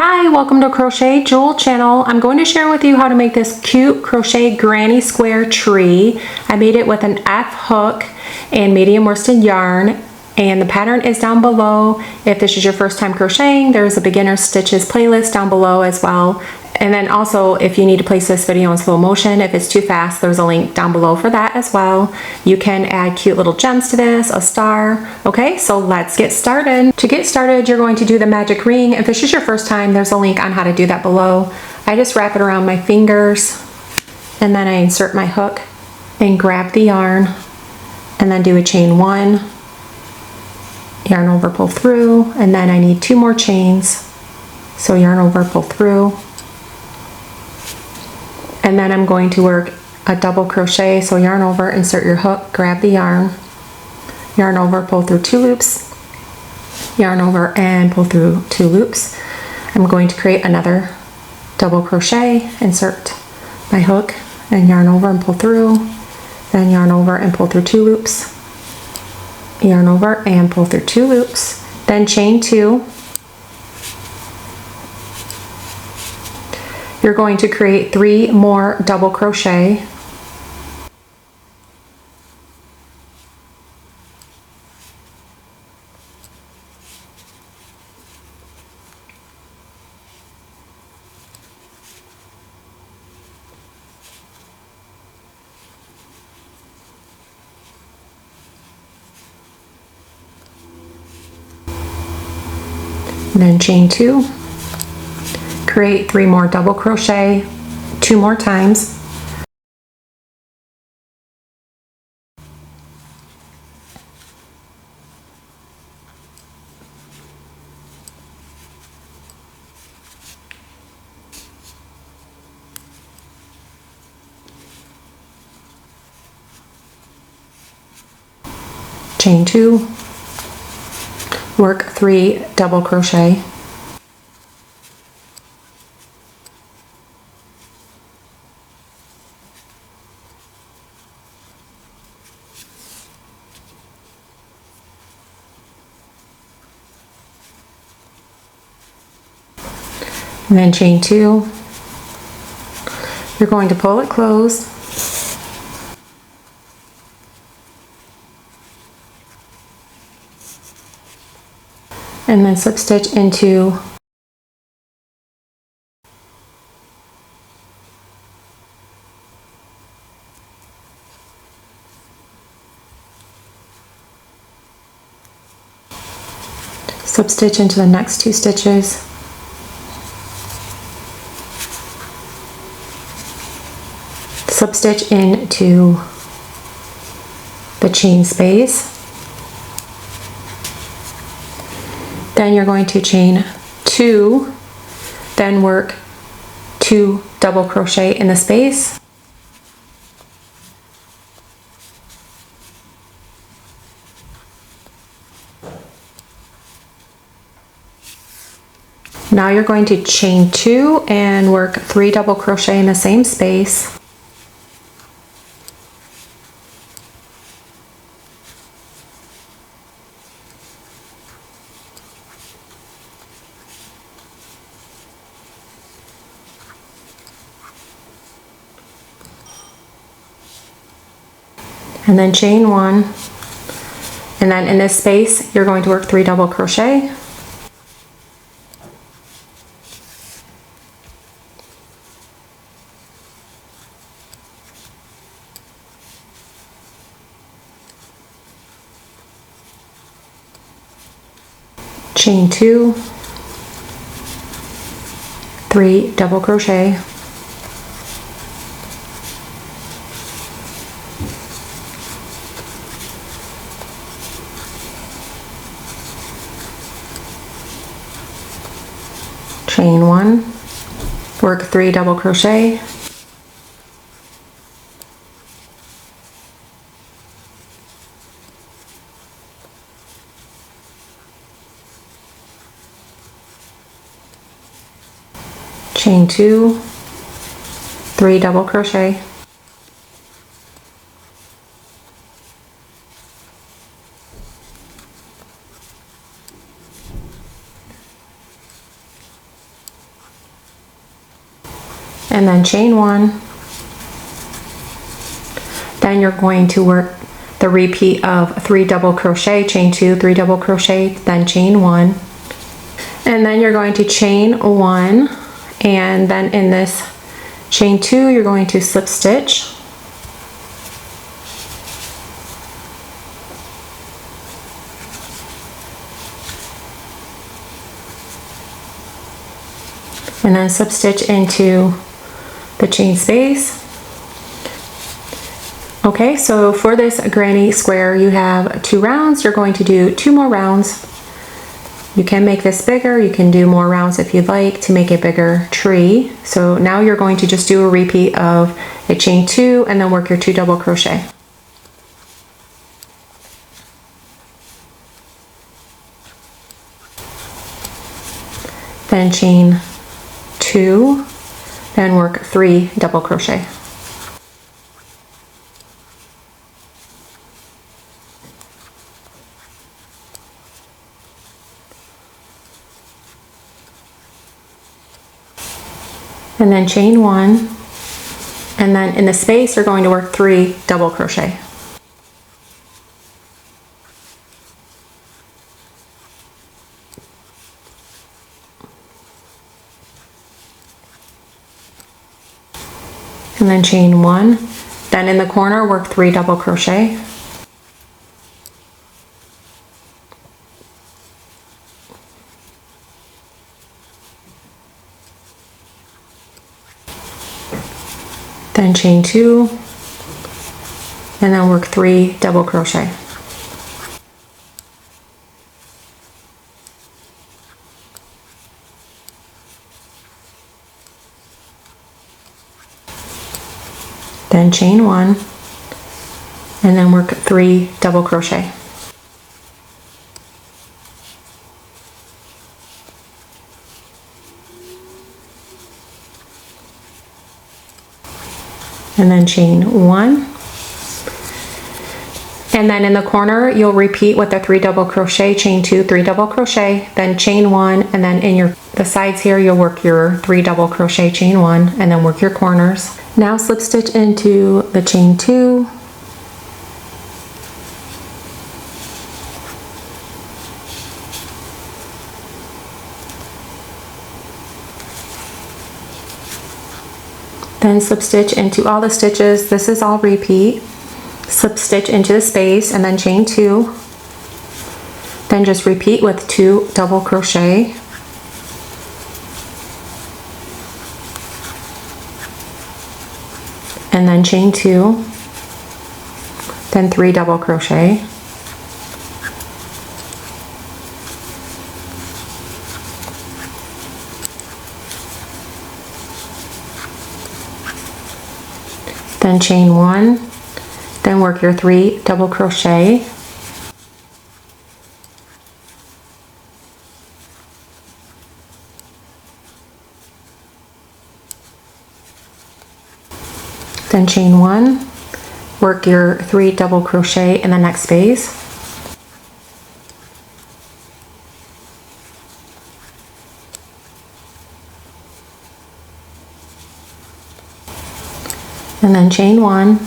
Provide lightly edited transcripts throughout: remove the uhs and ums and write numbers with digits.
Hi, welcome to Crochet Jewel channel. I'm going to share with you how to make this cute crochet granny square tree. I made it with an F hook and medium worsted yarn, and the pattern is down below. If this is your first time crocheting, there's a beginner stitches playlist down below as well. And then also, if you need to place this video in slow motion, if it's too fast, there's a link down below for that as well. You can add cute little gems to this, a star. Okay, so let's get started. To get started, you're going to do the magic ring. If this is your first time, there's a link on how to do that below. I just wrap it around my fingers, and then I insert my hook and grab the yarn, and then do a chain one, yarn over, pull through, and then I need 2 more chains. So yarn over, pull through. And then I'm going to work a double crochet, so yarn over, insert your hook, grab the yarn over, pull through 2 loops, yarn over and pull through 2 loops. I'm going to create another double crochet, insert my hook and yarn over and pull through, then yarn over and pull through 2 loops, yarn over and pull through 2 loops, then chain 2. You're going to create 3 more double crochet. And then chain 2. Create 3 more double crochet, 2 more times. Chain 2, work 3 double crochet. And then chain 2, you're going to pull it closed, and then slip stitch into the next 2 stitches, slip stitch into the chain space. Then you're going to chain 2, then work 2 double crochet in the space. Now you're going to chain 2 and work 3 double crochet in the same space. And then chain 1, and then in this space you're going to work 3 double crochet, chain 2, 3 double crochet, chain 1, work 3 double crochet, chain 2, 3 double crochet, and then chain 1. Then you're going to work the repeat of 3 double crochet, chain 2, 3 double crochet, then chain 1. And then you're going to chain 1, and then in this chain 2 you're going to slip stitch. And then slip stitch into the chain space. Okay, so for this granny square you have 2 rounds. You're going to do 2 more rounds. You can make this bigger, you can do more rounds if you'd like to make a bigger tree. So now you're going to just do a repeat of a chain 2 and then work your 2 double crochet. Then chain 2, then work 3 double crochet. And then chain 1, and then in the space you're going to work 3 double crochet. And then chain 1, then in the corner work 3 double crochet. Then chain 2, and then work 3 double crochet. Then chain 1, and then work 3 double crochet. And then chain 1, and then in the corner you'll repeat with the 3 double crochet, chain 2, 3 double crochet, then chain 1, and then in the sides here you'll work your 3 double crochet, chain 1, and then work your corners. Now slip stitch into the chain 2, then slip stitch into all the stitches. This is all repeat. Slip stitch into the space and then chain 2. Then just repeat with 2 double crochet. And then chain 2. Then 3 double crochet. Then chain 1, then work your 3 double crochet, then chain 1, work your 3 double crochet in the next space, and then chain 1,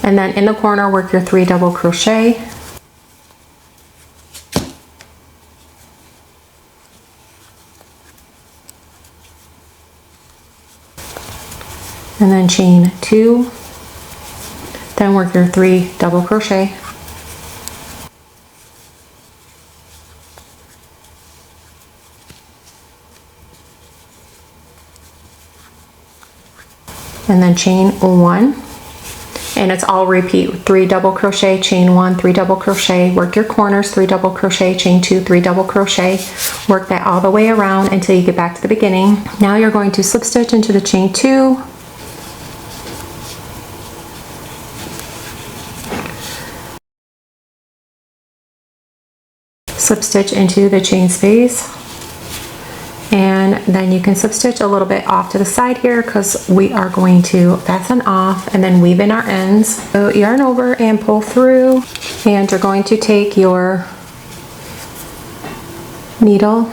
and then in the corner work your 3 double crochet, and then chain 2, then work your 3 double crochet, and then chain 1, and it's all repeat. 3 double crochet, chain 1, 3 double crochet, work your corners, 3 double crochet, chain 2, 3 double crochet, work that all the way around until you get back to the beginning. Now you're going to slip stitch into the chain 2, slip stitch into the chain space, and then you can slip stitch a little bit off to the side here because we are going to fasten off and then weave in our ends. So yarn over and pull through, and you're going to take your needle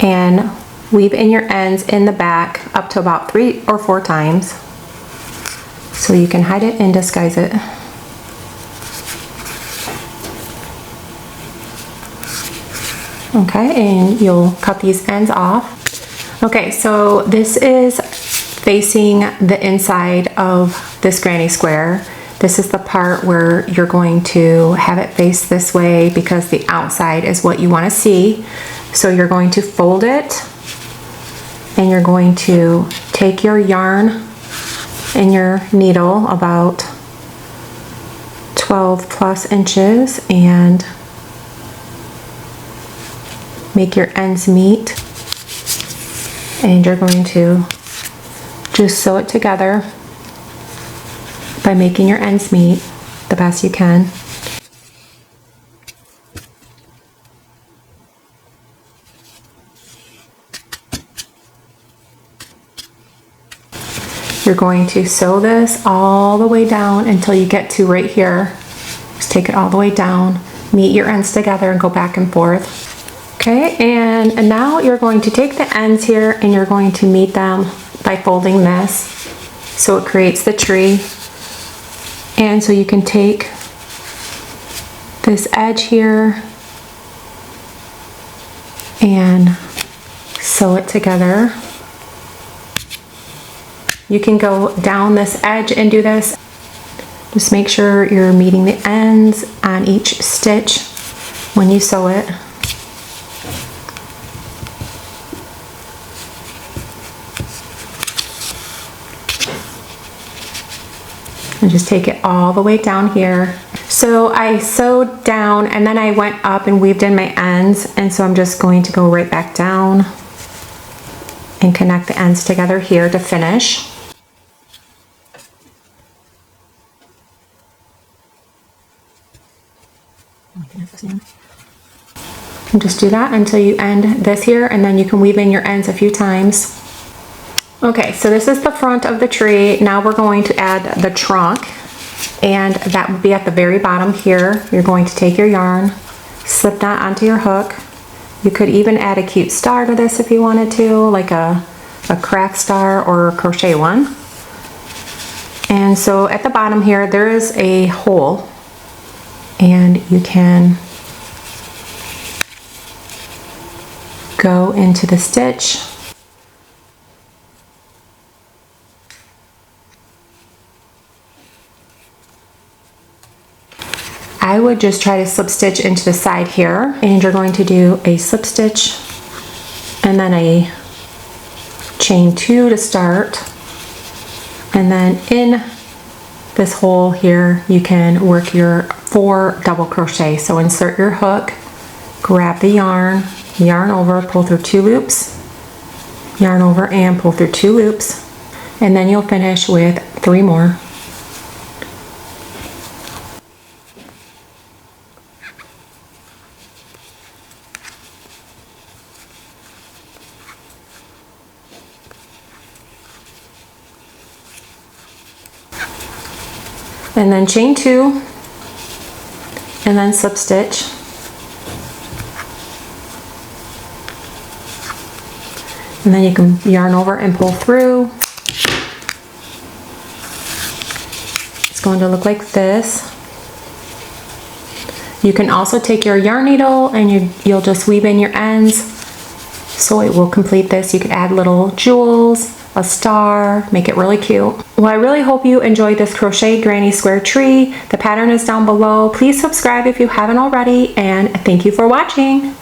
and weave in your ends in the back up to about 3 or 4 times so you can hide it and disguise it. Okay, and you'll cut these ends off. Okay, so this is facing the inside of this granny square. This is the part where you're going to have it face this way because the outside is what you want to see. So you're going to fold it and you're going to take your yarn and your needle about 12 plus inches and make your ends meet, and you're going to just sew it together by making your ends meet the best you can. You're going to sew this all the way down until you get to right here. Just take it all the way down, meet your ends together and go back and forth. Okay, and now you're going to take the ends here and you're going to meet them by folding this so it creates the tree. And so you can take this edge here and sew it together. You can go down this edge and do this. Just make sure you're meeting the ends on each stitch when you sew it. And just take it all the way down here. So I sewed down and then I went up and weaved in my ends, and so I'm just going to go right back down and connect the ends together here to finish. And just do that until you end this here, and then you can weave in your ends a few times. Okay, so this is the front of the tree. Now we're going to add the trunk, and that will be at the very bottom here. You're going to take your yarn, slip that onto your hook. You could even add a cute star to this if you wanted to, like a craft star or a crochet one. And so at the bottom here, there is a hole, and you can go into the stitch. I would just try to slip stitch into the side here, and you're going to do a slip stitch and then a chain 2 to start, and then in this hole here you can work your 4 double crochet. So insert your hook, grab the yarn, yarn over, pull through 2 loops, yarn over and pull through 2 loops, and then you'll finish with 3 more. And then chain 2 and then slip stitch, and then you can yarn over and pull through. It's going to look like this. You can also take your yarn needle and you'll just weave in your ends so it will complete this. You could add little jewels, a star, make it really cute. Well, I really hope you enjoyed this crochet granny square tree. The pattern is down below. Please subscribe if you haven't already, and thank you for watching.